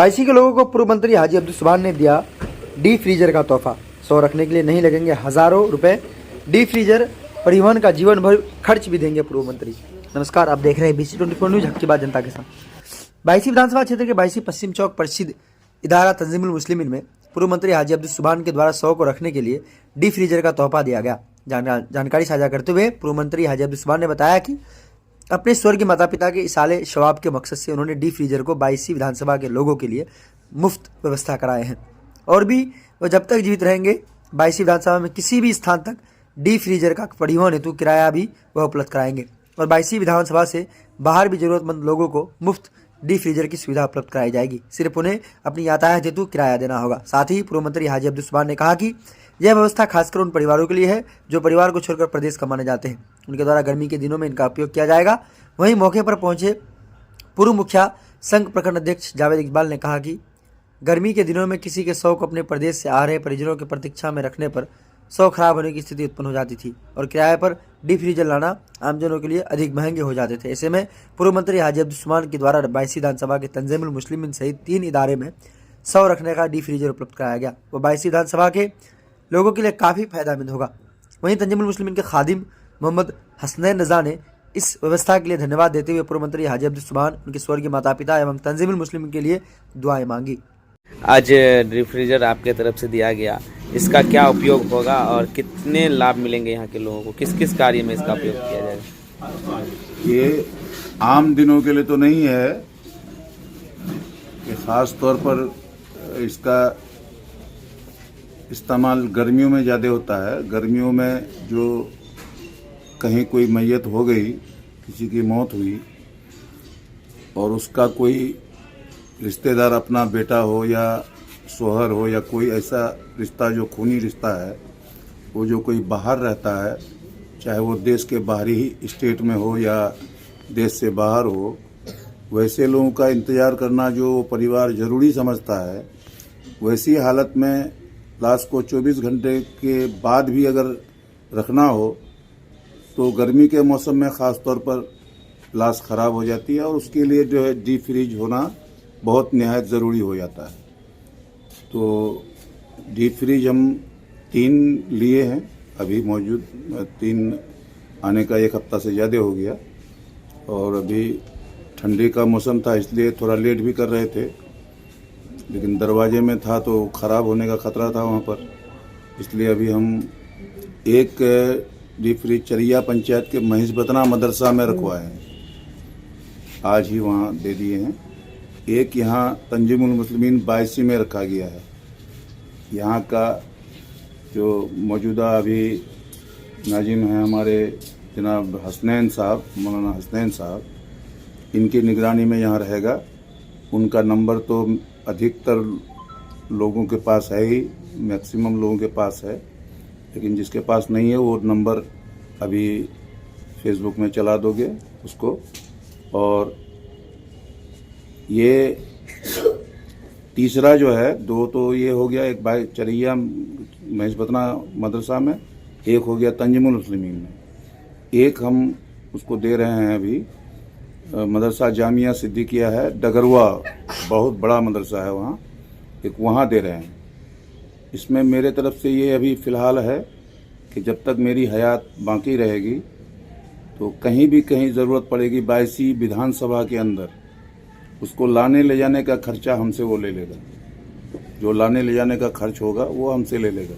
22 के लोगों को पूर्व मंत्री हाजी अब्दुल सुभान ने दिया डी फ्रीजर का तोहफा। 100 रखने के लिए नहीं लगेंगे हजारों रुपए। डी फ्रीजर परिवहन का जीवन भर खर्च भी देंगे पूर्व मंत्री। नमस्कार, आप देख रहे हैं BC24 न्यूज, हक की बात जनता के साथ। 22 विधानसभा क्षेत्र के 22 पश्चिम चौक प्रसिद्ध इदारा तंजीमुल मुस्लिमीन में पूर्व मंत्री हाजी अब्दुल सुभान के द्वारा 100 को रखने के लिए डी फ्रीजर का तोहफा दिया गया। जानकारी साझा करते हुए पूर्व मंत्री हाजी अब्दुल सुभान ने बताया कि अपने स्वर्गीय माता पिता के इसाले शवाब के मकसद से उन्होंने डी फ्रीजर को 22 विधानसभा के लोगों के लिए मुफ्त व्यवस्था कराए हैं और भी वह जब तक जीवित रहेंगे 22 विधानसभा में किसी भी स्थान तक डी फ्रीजर का परिवहन हेतु किराया भी वह उपलब्ध कराएंगे और 22 विधानसभा से बाहर भी जरूरतमंद लोगों को मुफ्त डी फ्रीजर की सुविधा उपलब्ध कराई जाएगी। सिर्फ उन्हें अपनी यातायात हेतु किराया देना होगा। साथ ही पूर्व मंत्री हाजी अब्दुल सुभान ने कहा कि यह व्यवस्था खासकर उन परिवारों के लिए है जो परिवार को छोड़कर प्रदेश कमाने जाते हैं। उनके द्वारा गर्मी के दिनों में इनका उपयोग किया जाएगा। वहीं मौके पर पहुंचे पूर्व मुखिया संघ प्रखंड अध्यक्ष जावेद इकबाल ने कहा कि गर्मी के दिनों में किसी के 100 को अपने प्रदेश से आ रहे परिजनों की प्रतीक्षा में रखने पर 100 खराब होने की स्थिति उत्पन्न हो जाती थी और किराए पर डी फ्रीजर लाना आमजनों के लिए अधिक महंगे हो जाते थे। ऐसे में पूर्व मंत्री हाजी अब्दुल सुभान के द्वारा 22 विधानसभा के तंजीमुल मुस्लिमीन सहित 3 इदारे में 100 रखने का डी फ्रीजर उपलब्ध कराया गया। वो 22 विधानसभा के लोगों के लिए काफ़ी फायदेमंद होगा। वहीं तंजीमुल मुस्लिमीन के खादिम मोहम्मद हसनैन रजा ने इस व्यवस्था के लिए धन्यवाद देते हुए पूर्व मंत्री हाजी अब्दुल सुभान, उनके स्वर्गीय माता पिता एवं तंजीमुल मुस्लिमीन के लिए दुआएं मांगी। आज रेफ्रिजरेटर आपके तरफ से दिया गया, इसका क्या उपयोग होगा और कितने लाभ मिलेंगे यहाँ के लोगों को? किस किस कार्य में इसका उपयोग किया जाएगा? ये आम दिनों के लिए तो नहीं है कि ख़ास तौर पर इसका इस्तेमाल गर्मियों में ज़्यादा होता है। गर्मियों में जो कहीं कोई मैयत हो गई, किसी की मौत हुई और उसका कोई रिश्तेदार अपना बेटा हो या सोहर हो या कोई ऐसा रिश्ता जो खूनी रिश्ता है, वो जो कोई बाहर रहता है, चाहे वो देश के बाहरी स्टेट में हो या देश से बाहर हो, वैसे लोगों का इंतज़ार करना जो परिवार ज़रूरी समझता है, वैसी हालत में लाश को 24 घंटे के बाद भी अगर रखना हो तो गर्मी के मौसम में ख़ास तौर पर लाश ख़राब हो जाती है और उसके लिए जो है डी फ्रीज होना बहुत निहायत ज़रूरी हो जाता है। तो डीप फ्रीज हम 3 लिए हैं, अभी मौजूद 3 आने का 1 हफ्ता से ज़्यादा हो गया और अभी ठंडी का मौसम था इसलिए थोड़ा लेट भी कर रहे थे, लेकिन दरवाजे में था तो ख़राब होने का ख़तरा था वहाँ पर, इसलिए अभी हम एक डीप फ्रीज चरिया पंचायत के महिषबतना मदरसा में रखवाए हैं, आज ही वहाँ दे दिए हैं। एक यहाँ तंजीमुल मुस्लिमीन 22 में रखा गया है। यहाँ का जो मौजूदा अभी नाजिम हैं हमारे जनाब हसनैन साहब, मौलाना हसनैन साहब, इनकी निगरानी में यहाँ रहेगा। उनका नंबर तो अधिकतर लोगों के पास है ही, मैक्सिमम लोगों के पास है, लेकिन जिसके पास नहीं है वो नंबर अभी फेसबुक में चला दोगे उसको। और ये तीसरा जो है, 2 तो ये हो गया, एक भाई चरिया महिषबतना मदरसा में, एक हो गया तंजीमुल मुस्लिमीन में, एक हम उसको दे रहे हैं अभी मदरसा जामिया सिद्दीकिया है डगरवा, बहुत बड़ा मदरसा है वहाँ, एक वहाँ दे रहे हैं। इसमें मेरे तरफ से ये अभी फ़िलहाल है कि जब तक मेरी हयात बाकी रहेगी तो कहीं भी कहीं ज़रूरत पड़ेगी 22 विधानसभा के अंदर, उसको लाने ले जाने का खर्चा हमसे वो ले लेगा, जो लाने ले जाने का खर्च होगा वो हमसे ले लेगा।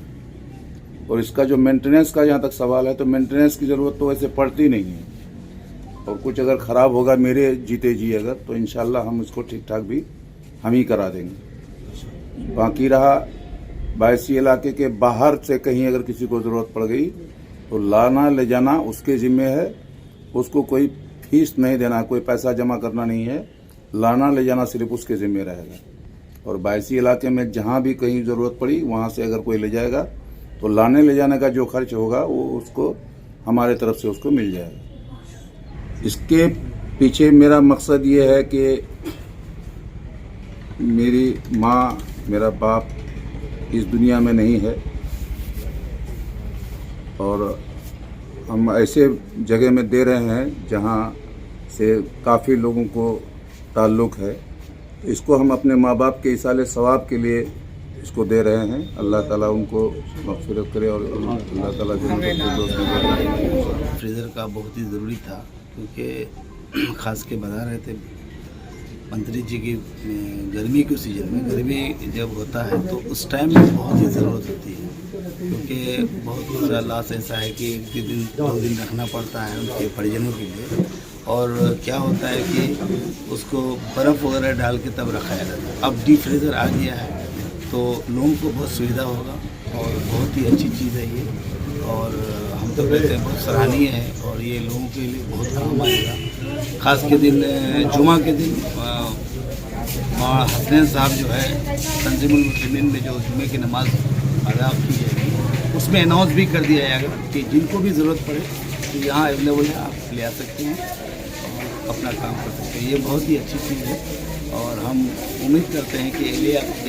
और इसका जो मेंटेनेंस का जहाँ तक सवाल है तो मेंटेनेंस की ज़रूरत तो वैसे पड़ती नहीं है, और कुछ अगर ख़राब होगा मेरे जीते जी अगर, तो इंशाल्लाह हम इसको ठीक ठाक भी हम ही करा देंगे। बाकी रहा 22 इलाके के बाहर से कहीं अगर किसी को ज़रूरत पड़ गई तो लाना ले जाना उसके ज़िम्मे है, उसको कोई फीस नहीं देना, कोई पैसा जमा करना नहीं है, लाना ले जाना सिर्फ उसके ज़िम्मे रहेगा। और 22 इलाके में जहाँ भी कहीं ज़रूरत पड़ी वहाँ से अगर कोई ले जाएगा तो लाने ले जाने का जो खर्च होगा वो उसको हमारे तरफ से उसको मिल जाएगा। इसके पीछे मेरा मकसद ये है कि मेरी माँ, मेरा बाप इस दुनिया में नहीं है और हम ऐसे जगह में दे रहे हैं जहाँ से काफ़ी लोगों को ताल्लुक़ है, इसको हम अपने माँ बाप के इसाले सवाब के लिए इसको दे रहे हैं। अल्लाह ताला उनको मग़फ़िरत करे और अल्लाह ताला फ्रीज़र का बहुत ही ज़रूरी था, क्योंकि ख़ास के बता रहे थे मंत्री जी की गर्मी के सीज़न में, गर्मी जब होता है तो उस टाइम में बहुत ही ज़रूरत होती है, क्योंकि बहुत सारा लॉस ऐसा है कि एक दिन 2 दिन रखना पड़ता है उनके परिजनों के लिए। और क्या होता है कि उसको बर्फ़ वगैरह डाल के तब रखाया जाता है। अब डीप फ्रीज़र आ गया है तो लोगों को बहुत सुविधा होगा और बहुत ही अच्छी चीज़ है ये, और हम तो कहते हैं बहुत सराहनीय है और ये लोगों के लिए बहुत काम आएगा। ख़ास के दिन जुमा के दिन हसनैन साहब जो है तंजीमुल मुस्लिमीन में जो जुमे की नमाज़ अदा की जाएगी उसमें अनाउंस भी कर दिया जाएगा कि जिनको भी ज़रूरत पड़े तो यहाँ अवेलेबल है, आप ले आ सकते हैं और अपना काम कर सकते हैं। ये बहुत ही अच्छी चीज़ है और हम उम्मीद करते हैं कि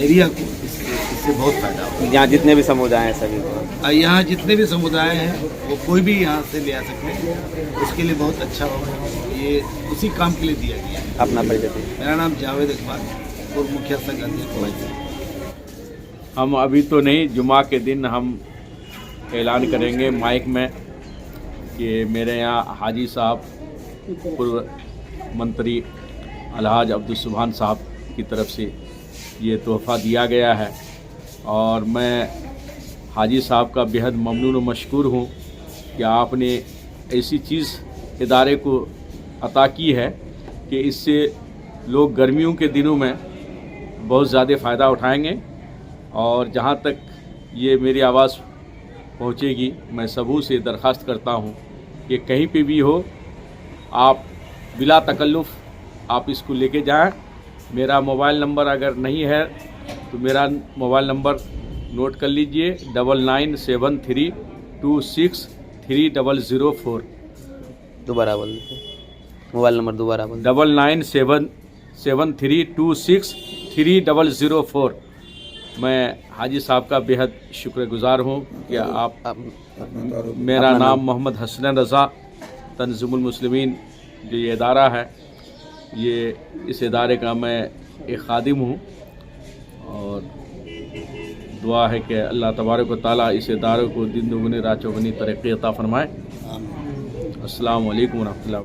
एरिया को इससे बहुत फ़ायदा होगा। यहाँ जितने भी समुदाय हैं सभी को, यहाँ जितने भी समुदाय हैं वो कोई भी यहाँ से ले आ सकते हैं, उसके लिए बहुत अच्छा होगा। ये उसी काम के लिए दिया गया है। अपना परिचय दीजिए। मेरा नाम जावेद इकबाल और मुखिया संघ अध्यक्ष। हम अभी तो नहीं, जुमा के दिन हम ऐलान करेंगे माइक में कि मेरे यहाँ हाजी साहब पूर्व मंत्री अलहाज अब्दुल सुभान साहब की तरफ से ये तोहफ़ा दिया गया है और मैं हाजी साहब का बेहद ममनून और मशकूर हूँ कि आपने ऐसी चीज़ इदारे को अता की है कि इससे लोग गर्मियों के दिनों में बहुत ज़्यादा फ़ायदा उठाएंगे। और जहाँ तक ये मेरी आवाज़ पहुँचेगी, मैं सबों से दरख्वास्त करता हूँ कि कहीं पे भी हो आप बिला तकल्लुफ़ आप इसको लेके जाएं। मेरा मोबाइल नंबर अगर नहीं है तो मेरा मोबाइल नंबर नोट कर लीजिए 9973263004। दोबारा बोल दीजिए मोबाइल नंबर, दोबारा बोल। 9973263004। मैं हाजी साहब का बेहद शुक्रगुजार हूँ कि आप मेरा नाम मोहम्मद हसनैन रज़ा तंज़ीमुल मुस्लिमीन जो ये इदारा है, ये इस इदारे का मैं एक खादिम हूँ और दुआ है कि अल्लाह तबारक व तआला इस इदारे को दिन दुगनी रात चौगुनी तरक्की अता फरमाए। अस्सलामु अलैकुम व रहमतुल्लाह।